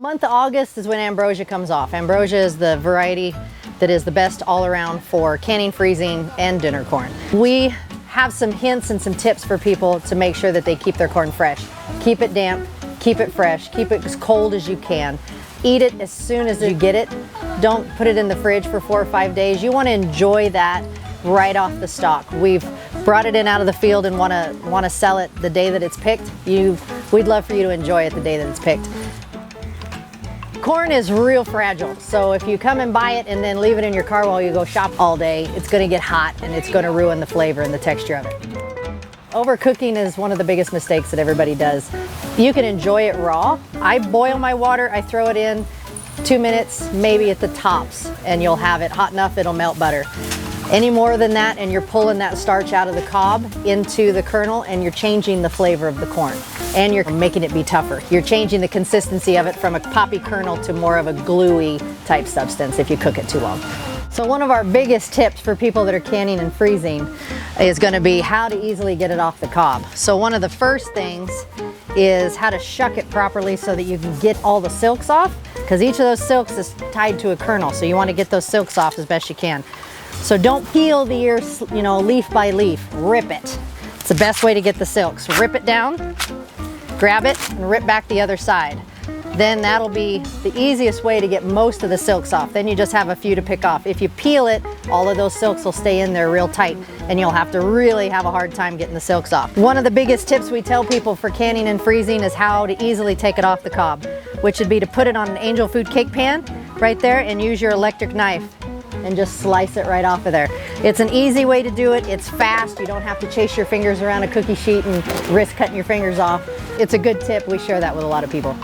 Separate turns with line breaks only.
Month of August is when ambrosia comes off. Ambrosia is the variety that is the best all around for canning, freezing, and dinner corn. We have some hints and some tips for people to make sure that they keep their corn fresh. Keep it damp, keep it fresh, keep it as cold as you can. Eat it as soon as you get it. Don't put it in the fridge for 4 or 5 days. You want to enjoy that right off the stalk. We've brought it in out of the field and want to sell it the day that it's picked. We'd love for you to enjoy it the day that it's picked. Corn is real fragile, so if you come and buy it and then leave it in your car while you go shop all day, it's going to get hot and it's going to ruin the flavor and the texture of it. Overcooking is one of the biggest mistakes that everybody does. You can enjoy it raw. I boil my water, I throw it in 2 minutes, maybe at the tops, and you'll have it hot enough it'll melt butter. Any more than that and you're pulling that starch out of the cob into the kernel and you're changing the flavor of the corn and you're making it be tougher. You're changing the consistency of it from a poppy kernel to more of a gluey type substance if you cook it too long. So one of our biggest tips for people that are canning and freezing is going to be how to easily get it off the cob. So one of the first things is how to shuck it properly so that you can get all the silks off, because each of those silks is tied to a kernel, so you want to get those silks off as best you can. So don't peel the ear, leaf by leaf, rip it. It's the best way to get the silks. Rip it down, grab it, and rip back the other side. Then that'll be the easiest way to get most of the silks off. Then you just have a few to pick off. If you peel it, all of those silks will stay in there real tight and you'll have to really have a hard time getting the silks off. One of the biggest tips we tell people for canning and freezing is how to easily take it off the cob, which would be to put it on an Angel Food cake pan right there and use your electric knife and just slice it right off of there. It's an easy way to do it. It's fast. You don't have to chase your fingers around a cookie sheet and risk cutting your fingers off. It's a good tip. We share that with a lot of people.